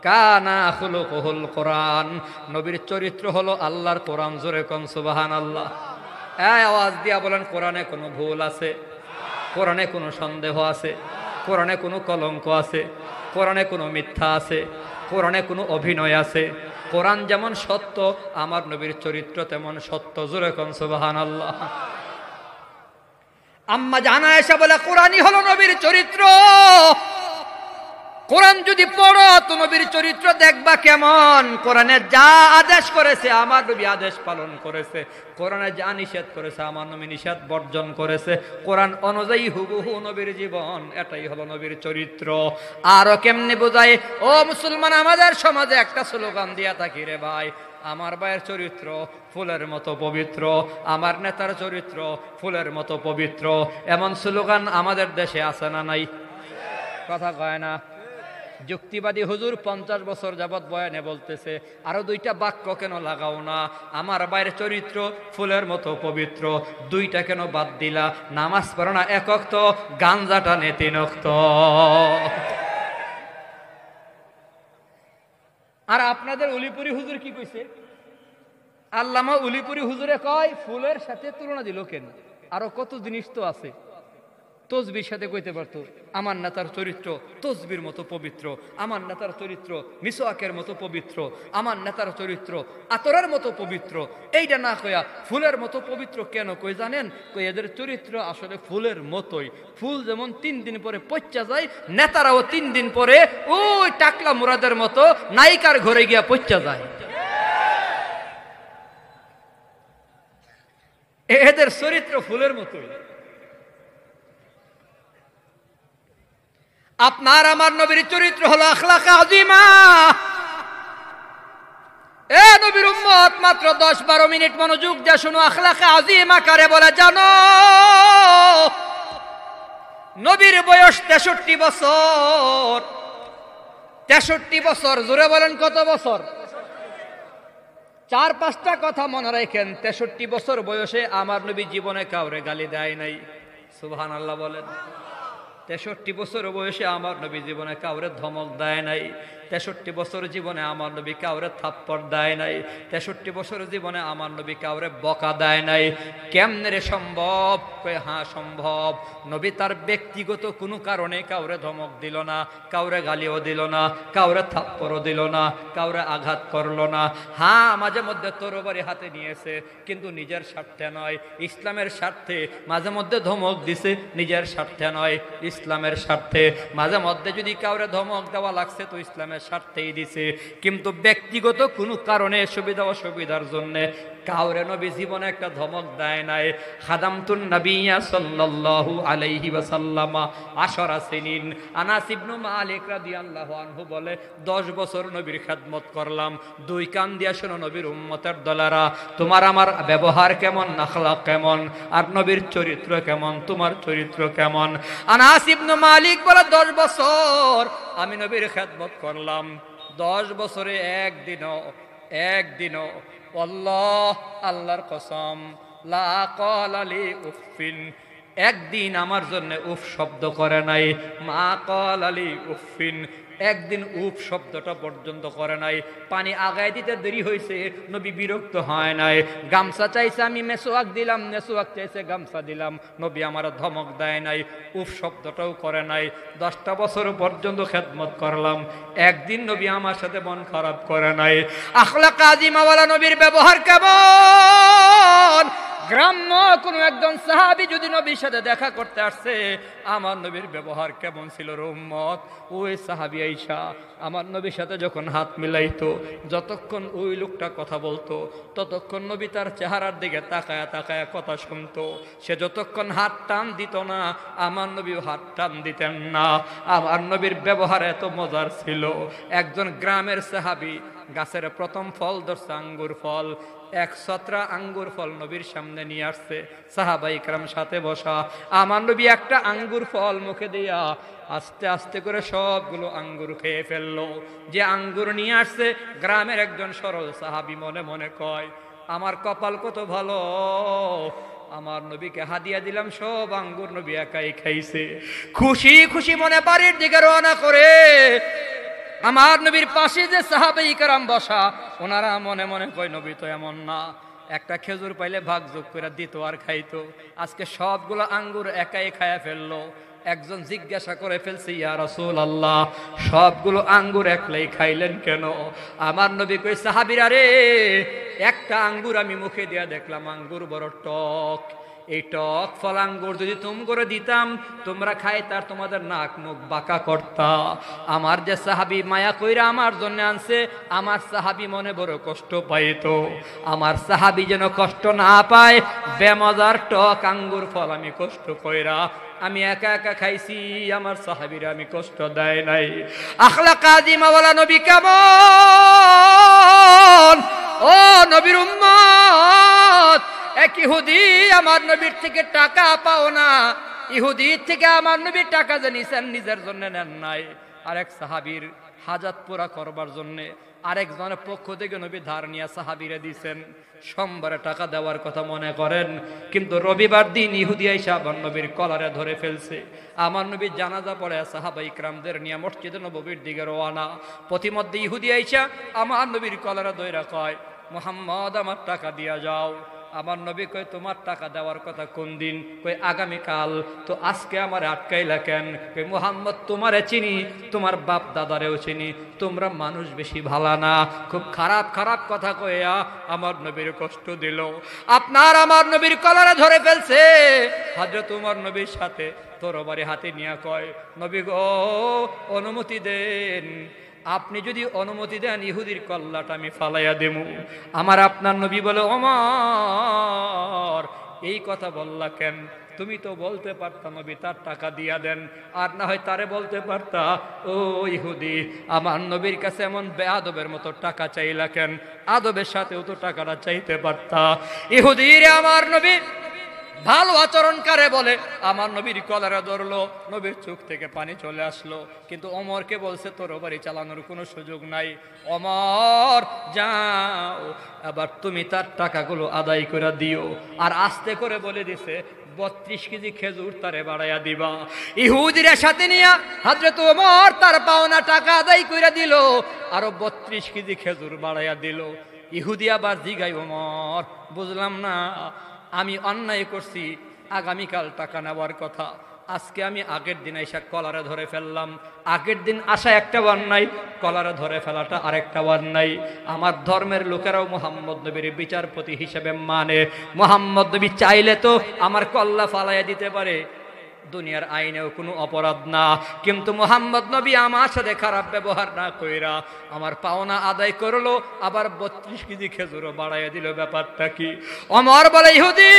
কানা খুলুকুহুল কোরআন, নবীর চরিত্র হলো আল্লাহর কোরআন। জোরে কোন সুবহানাল্লাহ। এই আওয়াজ দিয়া বলেন কোরআনে কোনো ভুল আছে? কোরআনে কোনো সন্দেহ আছে? কোরআনে কোনো কলঙ্ক আছে? কোরআনে কোনো মিথ্যা আছে? কোরআনে কোনো অভিনয় আছে? কোরআন যেমন সত্য, আমার নবীর চরিত্র তেমন সত্য। জোরে কোন সুবহানাল্লাহ। আম্মা জান আয়েশা বলে কোরআনই হলো নবীর চরিত্র। কোরআন যদি পড়ো তো নবীর চরিত্র দেখবা কেমন। কোরআনে যা আদেশ করেছে আমার নবী আদেশ পালন করেছে, কোরআনে যা নিষেধ করেছে আমার নবী নিষেধ বর্জন করেছে। কোরআন অনুযায়ী হুবহু নবীর জীবন, এটাই হলো নবীর চরিত্র। আরো কেমনে বোঝায়? ও মুসলমান, আমাদের সমাজে একটা স্লোগান দিয়া থাকি রে ভাই, আমার ভাইয়ের চরিত্র ফুলের মতো পবিত্র, আমার নেতার চরিত্র ফুলের মতো পবিত্র। এমন স্লোগান আমাদের দেশে আছে না নাই? কথা কয় না? যুক্তিবাদী হুজুর 50 বছর যাবৎ বয়ানে বলতেছে, আরো দুইটা বাক্য কেন লাগাও না? আমার বাইরের চরিত্র ফুলের মতো পবিত্র, দুইটা কেন বাদ দিলা? নামাজ পড়ো না এক ওয়াক্ত, গাঞ্জাটা নে 3 ওয়াক্ত। আর আপনাদের উলিপুরি হুজুর কি কইছে? আল্লামা উলিপুরি হুজুরে কয় ফুলের সাথে তুলনা দিল কেন? আরো কত জিনিস তো আছে। তসবির সাথে কইতে পারতো আমার নেতার চরিত্র তসবির মতো পবিত্র, আমার নেতার চরিত্র মিসওয়াকের মতো পবিত্র, আমার নেতার চরিত্র আতরের মতো পবিত্র। এইটা না কইয়া ফুলের মতো পবিত্র কেন কই জানেন? কই এদের চরিত্র আসলে ফুলের মতোই। ফুল যেমন 3 দিন পরে পচা যায়, নেতারাও 3 দিন পরে ওই টাকলা মুরাদের মতো নায়িকার ঘরে গিয়া পচা যায়। এদের চরিত্র ফুলের মতোই। আপনার আমার নবীর চরিত্র হলো আখলাকে আযীমা। এ নবীর উম্মত, মাত্র 10-12 মিনিট মনোযোগ দিয়ে শুনো। আখলাকে আযীমা কারে বলে জানো? নবীর বয়স 63 বছর। 63 বছর, জোরে বলেন কত বছর? 4-5টা কথা মনে রাখেন। 63 বছর বয়সে আমার নবী জীবনে কাউরে গালি দেয় নাই। সুবহানাল্লাহ বলেন। 63 বছর বয়সে আমার নবী জীবনে কাউরে ধমক দেয় নাই। 63 বছর জীবনে আমার নবী কাউরে থাপ্পড় দেয় নাই। 63 বছর জীবনে আমার নবী কাউরে বকা দেয় নাই। কেমনে রে সম্ভব? হ্যাঁ সম্ভব। নবী তার ব্যক্তিগত কোনো কারণে কাউরে ধমক দিল না, কাউরে গালিও দিল না, কাউরে থাপ্পড়ও দিল না, কাউরে আঘাত করলো না। হ্যাঁ, মাঝে মধ্যে তরবারি হাতে নিয়েছে, কিন্তু নিজের স্বার্থে নয়, ইসলামের স্বার্থে। মাঝে মধ্যে ধমক দিছে, নিজের স্বার্থে নয়, ইসলামের স্বার্থে। মাঝে মধ্যে যদি কাউরে ধমক দেওয়া লাগছে তো ইসলামের স্বার্থেই দিছে, কিন্তু ব্যক্তিগত কোনো কারণে সুবিধা অসুবিধার জন্য কাউরে নবী জীবনে একটা ধমক দেয় নাই। খাদামতুন নবিয়্যা সাল্লাল্লাহু আলাইহি ওয়াসাল্লাম 10 সিনিন। আনাস ইবনে মালিক রাদিয়াল্লাহু আনহু বলে 10 বছর নবীর খেদমত করলাম। 2 কান দিয়া শোনো নবীর উম্মতের দলেরা, তোমার আমার ব্যবহার কেমন, আখলাক কেমন, আর নবীর চরিত্র কেমন, তোমার চরিত্র কেমন। আনাস ইবনে মালিক বলে 10 বছর আমি নবীর খেদমত করলাম। 10 বছরে একদিনও আল্লাহ, আল্লাহর কসম, লা ক্বালা লি উফিন, একদিন আমার জন্য উফ শব্দ করে নাই। মা ক্বালা লি উফিন, একদিন উফ শব্দটা পর্যন্ত করে নাই। পানি আগায় দিতে দেরি হয়েছে, নবী বিরক্ত হয় নাই। গামছা চাইছে, আমি মেসোয়াক দিলাম, মেসোয়াক চাইছে, গামছা দিলাম, নবী আমার ধমক দেয় নাই, উফ শব্দটাও করে নাই। 10টা বছর পর্যন্ত খেদমত করলাম, একদিন নবী আমার সাথে মন খারাপ করে নাই। আখলাক আযীমাওয়ালা নবীর ব্যবহার কেমন? গ্রাম্য কোনো একজন সাহাবী যদি নবীর সাথে দেখা করতে আসছে, আমার নবীর ব্যবহার কেমন ছিল রে উম্মত? ওই সাহাবী আয়েশা আমার নবীর সাথে যখন হাত মিলাইতো, যতক্ষণ ওই লোকটা কথা বলতো ততক্ষণ নবী তার চেহারার দিকে তাকায়া তাকায়া কথা শুনতো। সে যতক্ষণ হাত টান দিত না, আমার নবীও হাত টান দিতেন না। আমার নবীর ব্যবহার এত মজার ছিল। একজন গ্রামের সাহাবী গাছের প্রথম ফল ধরছে, আঙ্গুর ফল। 1 ছত্রা আঙ্গুর ফল নবীর সামনে নিয়ে আসছে, সাহাবা ইকরাম সাথে বসা। আমার নবী একটা আঙ্গুর ফল মুখে দিয়া আস্তে আস্তে করে সবগুলো আঙ্গুর খেয়ে ফেললো। যে আঙ্গুর নিয়ে আসছে, গ্রামের একজন সরল সাহাবী মনে মনে কয়, আমার কপাল কত ভালো, আমার নবীকে হাদিয়া দিলাম, সব আঙ্গুর নবী একাই খাইছে। খুশি খুশি মনে বাড়ির দিকে রওনা করে আমার নবীর পাশে যে সাহাবায়ে কেরাম বসা, ওনারা মনে মনে কয় নবী তো এমন না, একটা খেজুর পাইলে ভাগ যোগ করে দিত আর খাইতো। আজকে সবগুলো আঙ্গুর একাই খায়া ফেললো। একজন জিজ্ঞাসা করে ফেলছে, ইয়া রাসূলুল্লাহ, সবগুলো আঙ্গুর একলাই খাইলেন কেন? আমার নবী কই, সাহাবীরা রে, একটা আঙ্গুর আমি মুখে দিয়া দেখলাম আঙ্গুর বড় টক। এই টক ফল আঙ্গুর যদি তুম করে দিতাম, তোমরা খাইতার, তোমাদের নাক মুখ বাঁকা করতা। আমার যে সাহাবী মায়া কইরা আমার জন্য আনছে, আমার সাহাবী মনে বড় কষ্ট পাইতো। আমার সাহাবী যেন কষ্ট না পায়, বেমজার টক আঙ্গুর ফল আমি কষ্ট কইরা আমি একা একা খাইছি, আমার সাহাবীরা আমি কষ্ট দেয় নাই। আখলাক আযীমা ওয়ালা নবী কেমন? ও নবীর উম্মত, এক ইহুদি আমার নবীর থেকে টাকা পাও না, ইহুদির থেকে আমার নবী টাকা যে নিছেন নিজের জন্য নেন নাই, আরেক সাহাবীর হাজাত পুরা করবার জন্য আরেকজনের পক্ষ থেকে নবী ধার নিয়ে সাহাবীরে দিছেন। সোমবারে টাকা দেওয়ার কথা মনে করেন, কিন্তু রবিবার দিন ইহুদি আইসা আমার নবীর কলারে ধরে ফেলছে। আমার নবী জানাজা পড়ে সাহাবা ইকরামদের নিয়ে মসজিদে নববীর দিকে রওনা। প্রতিমধ্যে ইহুদি আইসা আমার নবীর কলারে ধইরা কয়, মুহাম্মদ আমার টাকা দিয়া যাও। আমার নবী কয়, তোমার টাকা দেওয়ার কথা কোন দিন? কই আগামীকাল। তো আজকে আমার আটকাইলা কেন? কই মুহাম্মদ, তোমারে চিনি, তোমার বাপ দাদারেও চিনি, তোমরা মানুষ বেশি ভালো না। খুব খারাপ খারাপ কথা কইয়া আমার নবীর কষ্ট দিল। আপনার আমার নবীর কলারে ধরে ফেলছে। হযরত ওমর নবীর সাথে তরবারি হাতে নিয়ে কয়, নবী গো, অনুমতি দেন, আপনি যদি অনুমতি দেন ইহুদির কল্লাটা আমি ফালাইয়া দেবো। আমার আপনার নবী বলে, ওমর এই কথা বললা কেন? তুমি তো বলতে পারতা নবী তার টাকা দিয়া দেন, আর না হয় তারে বলতে পারতা, ও ইহুদি আমার নবীর কাছে এমন বেআদবের মতো টাকা চাইলা কেন? আদবের সাথেও তো টাকাটা চাইতে পারতা। ইহুদিরে আমার নবী ভালো আচরণ কারে বলে? আমার নবীর কলারে ধরলো, নবীর চোখ থেকে পানি চলে আসলো, কিন্তু ওমরকে বলছে তরবারি চালানোর কোনো সুযোগ নাই। ওমর যাও, আবার তুমি তার টাকাগুলো আদায় করে দিও। আর আস্তে করে বলে দিছে, 32 কেজি খেজুর তারে বাড়াইয়া দিবা। ইহুদিরা সাথে নিয়া হযরত ওমর তার পাওনা টাকা আদায় করে দিল, আরো 32 কেজি খেজুর বাড়াইয়া দিল। ইহুদি আবার জিগাই, ওমর বুঝলাম না, আমি অন্যায় করছি, আগামীকাল টাকা নেওয়ার কথা, আজকে আমি আগের দিন আইসা কলারে ধরে ফেললাম। আগের দিন আসা একটা অন্যায়, কলারে ধরে ফেলাটা আরেকটা অন্যায়। আমার ধর্মের লোকেরাও মুহাম্মদ নবীর বিচারপতি হিসেবে মানে। মুহাম্মদ নবী চাইলে তো আমার কল্লা ফালাইয়া দিতে পারে, দুনিয়ার আইনেও কোনো অপরাধ না, কিন্তু মুহাম্মদ নবী আমার সাথে খারাপ ব্যবহার না কইরা আমার পাওনা আদায় করলো, আবার 32 কেজি খেজুরও বাড়াইয়া দিল। ব্যাপারটা কি? ওমর বলে, ইহুদি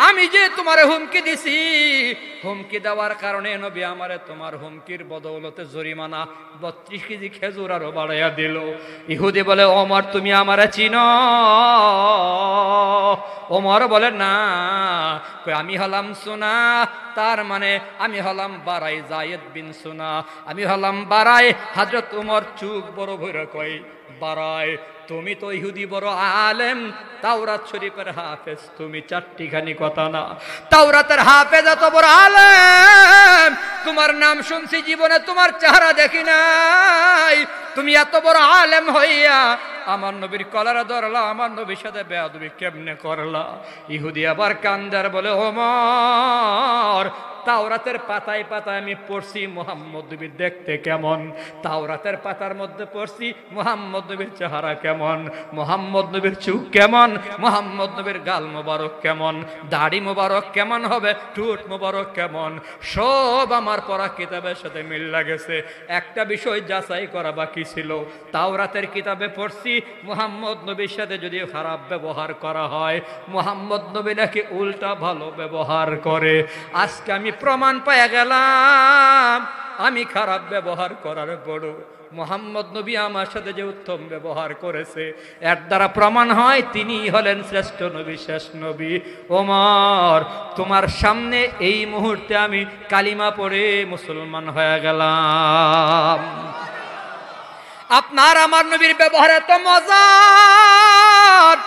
আমি যে তোমারে হুমকি দিছি, হুমকি দেওয়ার কারণে নবী আমারে তোমার হুমকির বদৌলতে জরিমানা 32 কেজি খেজুর আরো বাড়াইয়া দিল। ইহুদি বলে, ওমর তুমি আমারে চিনো? ওমর বলে, না। আমি হলাম সুনা, তার মানে আমি হলাম বারাই জায়েদ বিন সুনা, আমি হলাম বারাই। হযরত ওমর চুপ বড় ভরে কয়, বারাই তুমি তো ইহুদি বড় আলেম, তাওরাত শরীফের হাফেজ, তুমি চারটিখানি কথা না। তাওরাতের হাফেজ এত বড় আলেম, তোমার নাম শুনছি, জীবনে তোমার চেহারা দেখি নাই। তুমি এত বড় আলেম হইয়া আমার নবীর কলারে ধরলা, আমার নবীর সাথে বেয়াদবি কেমনে করলা? ইহুদি আবার কান্দার বলে, ওমর তাওরাতের পাতায় পাতায় আমি পড়ছি মুহাম্মদ নবী দেখতে কেমন, তাওরাতের পাতার মধ্যে পড়ছি মুহাম্মদ নবীর চেহারা কেমন, মুহাম্মদ নবীর চোখ কেমন, মুহাম্মদ নবীর গাল মোবারক কেমন, দাড়ি মোবারক কেমন হবে, ঠোঁট মোবারক কেমন, সব আমার পড়া কিতাবের সাথে মিল লাগেছে। একটা বিষয় যাচাই করা বাকি ছিল, তাওরাতের কিতাবে পড়ছি মুহাম্মদ নবীর সাথে যদি খারাপ ব্যবহার করা হয়, মুহাম্মদ নবী নাকি উল্টা ভালো ব্যবহার করে। আজকে আমি প্রমাণ পেয়ে গেলাম, আমি খারাপ ব্যবহার করার পরও মুহাম্মদ নবী আমার সাথে যে উত্তম ব্যবহার করেছে, এর দ্বারা প্রমাণ হয় তিনি হলেন শ্রেষ্ঠ নবী, শেষ নবী। ওমর তোমার সামনে এই মুহূর্তে আমি কালিমা পড়ে মুসলমান হয়ে গেলাম। আপনার আমার নবীর ব্যবহারে তো মজার।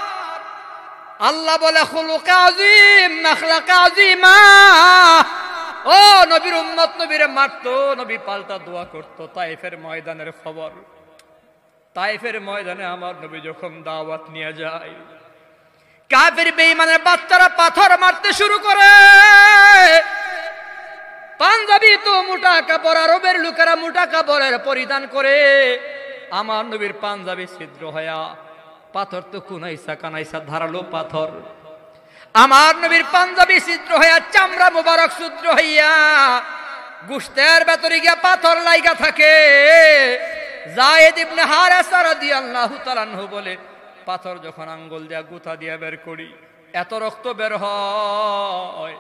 আল্লাহ বলে, খুলুক আযীম, আখলাক আযীমা। ও নবীর উম্মত নবীরে মারতো, নবী পাল্টা দোয়া করতো। তায়েফের ময়দানের খবর, তায়েফের ময়দানে আমার নবী যখন দাওয়াত নিয়ে যায়, কাফের বেঈমানের বাচ্চারা পাথর মারতে শুরু করে। পাঞ্জাবি তো মোটা কাপড়, আরবের লোকেরা মোটা কাপড়ের পরিধান করে, আমার নবীর পাঞ্জাবি ছিদ্র হইয়া, পাথর তো কুনাইসা কানাইসা ধারালো পাথর, আমার নবীর পাঞ্জাবি ছিদ্র হইয়া, চামড়া মুবারক ছিদ্র হইয়া, গোশতের ভেতরে গিয়া পাথর লাইগা থাকে। যায়েদ ইবনে হারেসা রাদিয়াল্লাহু তাআলা আনহু বলে, পাথর যখন আঙ্গুল দিয়া গুতা দিয়া বের করি, এত রক্ত বের হয়,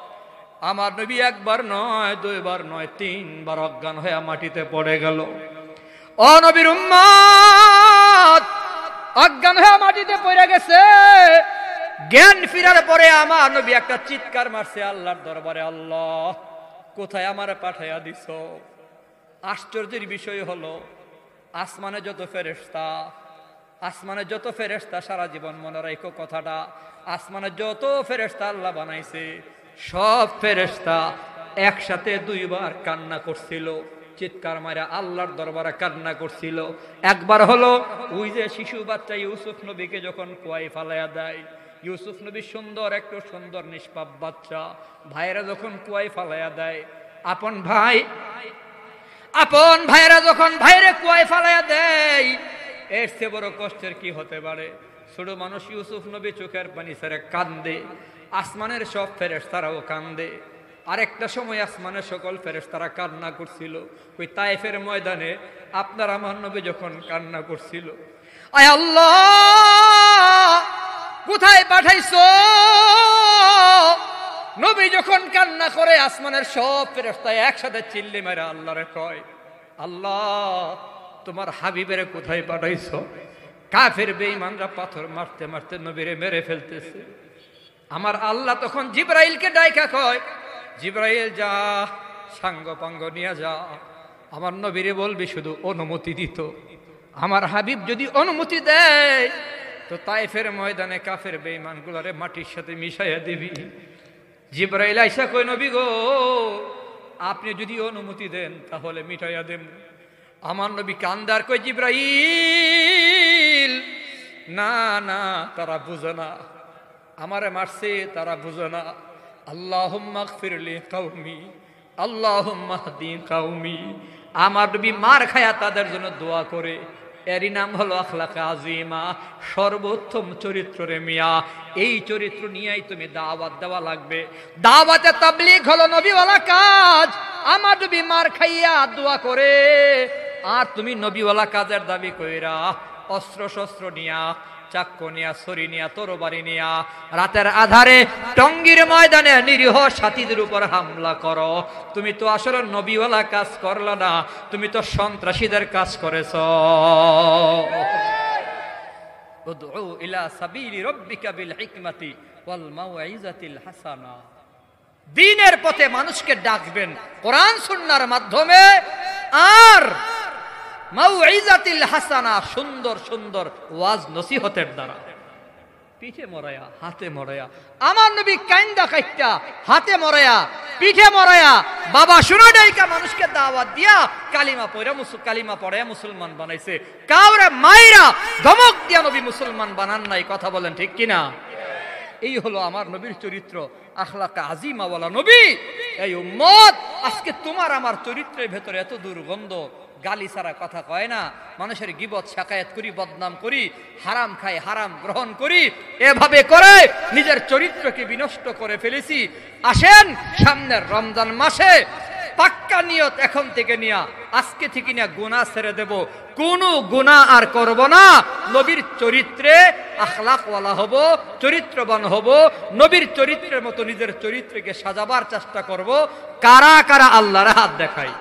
আমার নবী একবার নয়, দুইবার নয়, তিনবার অজ্ঞান হয়ে মাটিতে পড়ে গেল। ও নবীর উম্মত, অজ্ঞান হয়ে মাটিতে পড়ে গেছে। জ্ঞান ফিরার পরে আমার নবী একটা চিৎকার মারছে আল্লাহর দরবারে, আল্লাহ কোথায় আমারে পাঠাইয়া দিছ? আশ্চর্যের বিষয় হলো, আসমানে যত ফেরেশতা, আসমানে যত ফেরেশতা, সারা জীবন মনে রাখো কথাটা, আসমানে যত ফেরেশতা আল্লাহ বানাইছে, সব ফেরেশতা একসাথে দুইবার কান্না করছিল, চিৎকার মারা আল্লাহর দরবারে কান্না করছিল। একবার হলো ওই যে শিশু বাচ্চা ইউসুফ নবীকে যখন কুয়ায় ফালাইয়া দেয়, ইউসুফ নবী সুন্দর, একটু সুন্দর নিষ্পাপ বাচ্চা, ভাইরা যখন কুয়ায় ফালাইয়া দেয়, আপন ভাইরা যখন ভাইরে কুয়ায় ফালাইয়া দেয়, এর চেয়ে বড় কষ্টের কি হতে পারে? ছোট মানুষ ইউসুফ নবী চোখের পানি ছেড়ে কান্দে, আসমানের সব ফেরেশতারাও কান্দে। আরেকটা সময় আসমানের সকল ফেরেশতারা কান্না করছিল, ওই তায়েফের ময়দানে আপনার আমার নবী যখন কান্না করছিল, আয় আল্লাহ কোথায় পাঠাইছো? নবী যখন কান্না করে, আসমানের সব ফেরেশতা একসাথে চিল্লি মেরে আল্লাহরে কয়, আল্লাহ তোমার হাবিবের কোথায় পাঠাইছো? কাফের বেঈমানরা পাথর মারতে মারতে নবীরে মেরে ফেলতেছে। আমার আল্লাহ তখন জিবরাইলকে ডাইকা কয়, জিবরাইল যা, সাঙ্গ পাঙ্গ নিয়ে যা, আমার নবীরে বলবি শুধু অনুমতি দিত। আমার হাবিব যদি অনুমতি দেয় তো তায়েফের ময়দানে কাফের বেঈমানগুলারে মাটির সাথে মিশাইয়া দিবি। জিবরাইল আইসা কই, নবী গো আপনি যদি অনুমতি দেন তাহলে মিটাইয়া দেন। আমার নবী কান্দার কই, জিবরাইল না না, তারা বুঝে না, আমারে মারছে তারা বুঝে না। আল্লাহুম্মা গফিরলি কওমি, আল্লাহুম্মা হদি কওমি। আমার নবী মার খায়া তাদের জন্য দোয়া করে, এরই নাম হলো আখলাকে আজিমা, সর্বোত্তম চরিত্র রে মিয়া। এই চরিত্র নিয়েই তুমি দাওয়াত দেওয়া লাগবে। দাওয়াতে তাবলীগ হলো নবীওয়ালা কাজ। আমার নবী মার খাইয়া দোয়া করে, আর তুমি নবীওয়ালা কাজের দাবি কইরা অস্ত্র শস্ত্র নিয়া, চাক্কু নিয়া, ছড়ি নিয়া, তরবারি নিয়া রাতের আধারে টঙ্গীর ময়দানে নিরীহ সাথীদের উপর হামলা করো। তুমি তো আসলে নবীওয়ালা কাজ করলো না, তুমি তো সন্ত্রাসীদের কাজ করেছ। উদউ ইলা সাবিলি রাব্বিকা বিল হিকমাতি ওয়াল মাউইজাতিল হাসানা। দ্বীনের পথে মানুষকে ডাকবেন কোরআন সুন্নাহর মাধ্যমে, আর মাউইজাতিল হাসানা, সুন্দর সুন্দর ওয়াজ নসিহতের দ্বারা। পিঠে মরায়া, হাতে মরায়া, আমার নবী কাইন্দা কাইটা, হাতে মরায়া, পিঠে মরায়া, বাবা শুনো ডাইকা মানুষকে দাওয়াত দিয়া কালিমা পড়ায়া মুসলমান বানাইছে। কাউরে মাইরা ধমক দিয়া নবী মুসলমান বানান নাই। কথা বলেন ঠিক কিনা? এই হলো আমার নবীর চরিত্র, আখলাকে আজিমা ওয়ালা নবী। এই উম্মত আজকে তোমার আমার চরিত্রের ভেতরে এত দুর্গন্ধ, গালি ছাড়া কথা কয় না, মানুষের গীবত শাকায়াত করি, বদনাম করি, হারাম খাই, হারাম গ্রহণ করি, এভাবে করে নিজের চরিত্রকে বিনষ্ট করে ফেলেছি। আসেন সামনের রমজান মাসে পাক্কা নিয়ত এখন থেকে নিয়া, আজকে থেকে নিয়া গুনাহ ছেড়ে দেব, কোনো গুনাহ আর করব না। নবীর চরিত্রে আখলাকওয়ালা হব, চরিত্রবান হব, নবীর চরিত্রের মতো নিজের চরিত্রকে সাজাবার চেষ্টা করব। কারা কারা আল্লাহর হাত দেখাই?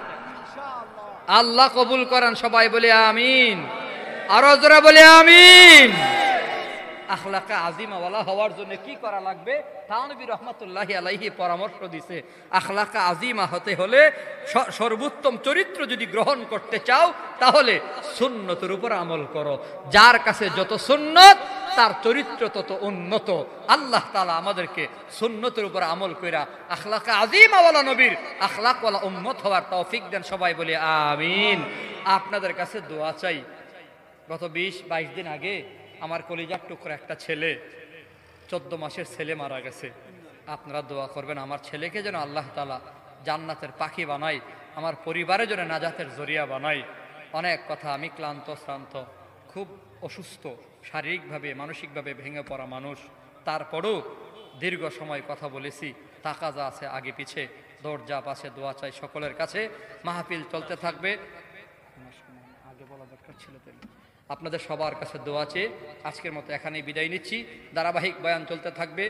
আল্লাহ কবুল করেন। সবাই বলে আমিন, আরো জোরে বলে আমিন। আখলাকে আজিমাওয়ালা হওয়ার জন্য কি করা লাগবে তা নবী রহমাতুল্লাহি আলাইহি পরামর্শ দিছে। আখলাকে আজিমা হতে হলে, সর্বোত্তম চরিত্র যদি গ্রহণ করতে চাও তাহলে সুন্নতের উপর আমল করো। যার কাছে যত সুন্নত তার চরিত্র তত উন্নত। আল্লাহ তাআলা আমাদেরকে সুন্নতের উপর আমল কইরা আখলাকে আজিমাওয়ালা নবীর আখলাকওয়ালা উম্মত হওয়ার তৌফিক দেন। সবাই বলে আমিন। আপনাদের কাছে দোয়া চাই। গত 20-22 দিন আগে আমার কলিজার টুকরা একটা ছেলে, 14 মাসের ছেলে মারা গেছে। আপনারা দোয়া করবেন আমার ছেলেকে যেন আল্লাহ তাআলা জান্নাতের পাখি বানাই, আমার পরিবারের জন্য নাজাতের জরিয়া বানাই। অনেক কথা, আমি ক্লান্ত শ্রান্ত, খুব অসুস্থ, শারীরিকভাবে মানসিকভাবে ভেঙে পড়া মানুষ। তারপরেও দীর্ঘ সময় কথা বলেছি, তাকাজা আছে আগে পিছে, দৌড়ঝাঁপ আছে, দোয়া চাই সকলের কাছে। মাহফিল চলতে থাকবে, আগে বলা দরকার ছিল। আপনাদের সবার কাছে দোয়া চেয়ে আজকের মতো এখানেই বিদায় নিচ্ছি। ধারাবাহিক বয়ান চলতে থাকবে।